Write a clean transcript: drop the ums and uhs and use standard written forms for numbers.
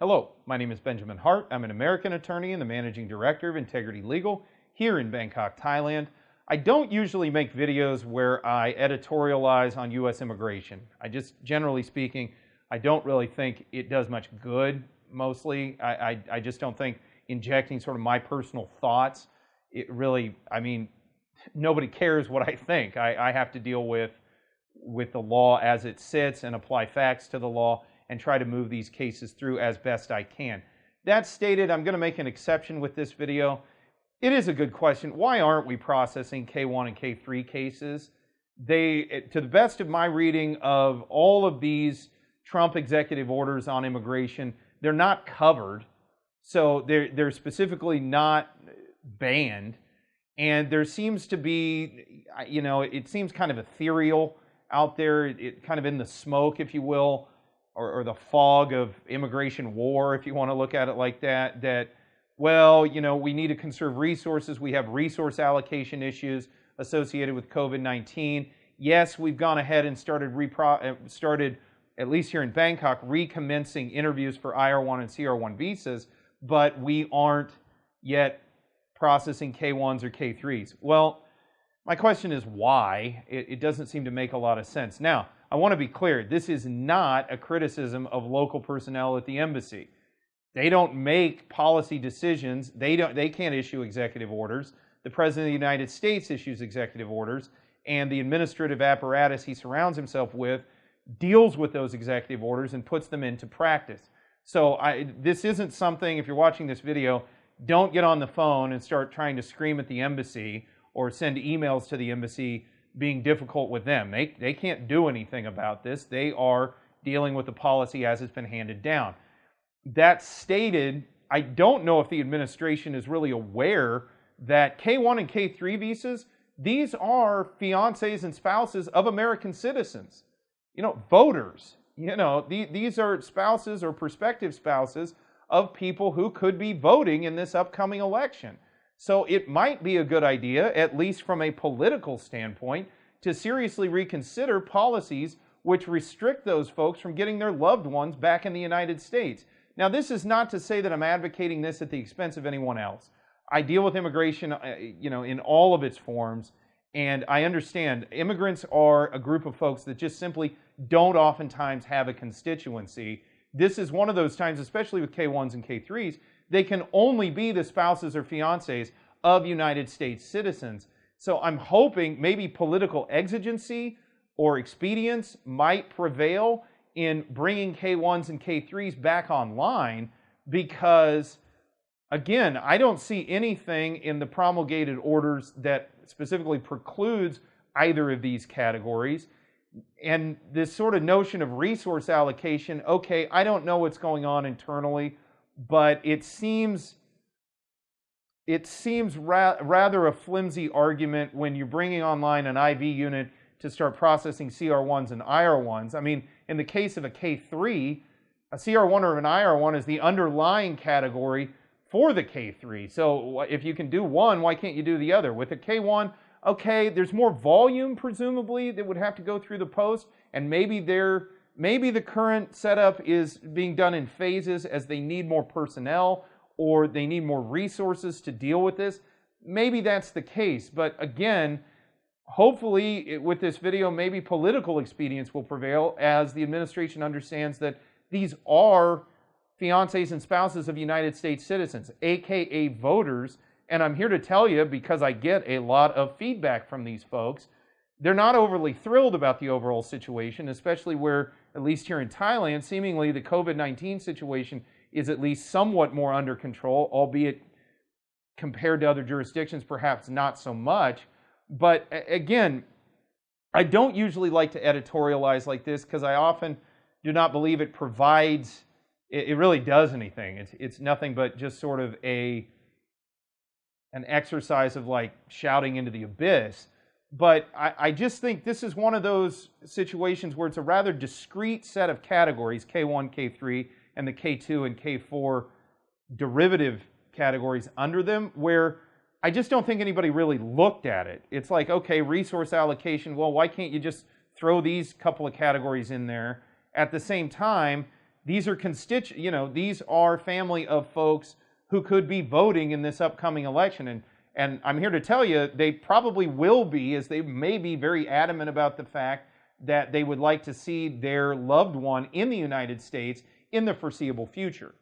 Hello, my name is Benjamin Hart. I'm an American attorney and the managing director of Integrity Legal here in Bangkok, Thailand. I don't usually make videos where I editorialize on U.S. immigration. Generally speaking, I don't really think it does much good, mostly. I just don't think injecting sort of my personal thoughts, nobody cares what I think. I have to deal with the law as it sits and apply facts to the law and try to move these cases through as best I can. That stated, I'm going to make an exception with this video. It is a good question. Why aren't we processing K-1 and K-3 cases? To the best of my reading of all of these Trump executive orders on immigration, they're not covered. So they're specifically not banned. And there seems to be, it seems kind of ethereal out there, kind of in the smoke, if you will, or the fog of immigration war, if you want to look at it like that, we need to conserve resources. We have resource allocation issues associated with COVID-19. Yes, we've gone ahead and started, at least here in Bangkok, recommencing interviews for IR1 and CR1 visas, but we aren't yet processing K1s or K3s. Well, my question is why? It doesn't seem to make a lot of sense. Now, I want to be clear, this is not a criticism of local personnel at the embassy. They don't make policy decisions. They can't issue executive orders. The President of the United States issues executive orders, and the administrative apparatus he surrounds himself with deals with those executive orders and puts them into practice. So this isn't something, if you're watching this video, don't get on the phone and start trying to scream at the embassy or send emails to the embassy being difficult with them. They can't do anything about this. They are dealing with the policy as it's been handed down. That stated, I don't know if the administration is really aware that K-1 and K-3 visas, these are fiancés and spouses of American citizens, voters. These are spouses or prospective spouses of people who could be voting in this upcoming election. So it might be a good idea, at least from a political standpoint, to seriously reconsider policies which restrict those folks from getting their loved ones back in the United States. Now, this is not to say that I'm advocating this at the expense of anyone else. I deal with immigration, in all of its forms, and I understand immigrants are a group of folks that just simply don't oftentimes have a constituency. This is one of those times, especially with K-1s and K-3s, they can only be the spouses or fiancés of United States citizens. So I'm hoping maybe political exigency or expedience might prevail in bringing K-1s and K-3s back online because, again, I don't see anything in the promulgated orders that specifically precludes either of these categories. And this sort of notion of resource allocation, okay, I don't know what's going on internally, but it seems rather a flimsy argument when you're bringing online an IV unit to start processing CR1s and IR1s. I mean, in the case of a K3, a CR1 or an IR1 is the underlying category for the K3. So if you can do one, why can't you do the other? With a K1, okay, there's more volume, presumably, that would have to go through the post, and maybe the current setup is being done in phases as they need more personnel or they need more resources to deal with this. Maybe that's the case, but again, hopefully with this video, maybe political expedience will prevail as the administration understands that these are fiancés and spouses of United States citizens, aka voters. And I'm here to tell you, because I get a lot of feedback from these folks, they're not overly thrilled about the overall situation, especially where, at least here in Thailand, seemingly the COVID-19 situation is at least somewhat more under control, albeit compared to other jurisdictions, perhaps not so much. But again, I don't usually like to editorialize like this because I often do not believe it provides, it really does anything. It's nothing but just sort of an exercise of like shouting into the abyss. But I just think this is one of those situations where it's a rather discrete set of categories, K1, K3, and the K2 and K4 derivative categories under them, where I just don't think anybody really looked at it. It's like, okay, resource allocation, well, why can't you just throw these couple of categories in there? At the same time, these are these are family of folks who could be voting in this upcoming election. And I'm here to tell you, they probably will be, as they may be very adamant about the fact that they would like to see their loved one in the United States in the foreseeable future.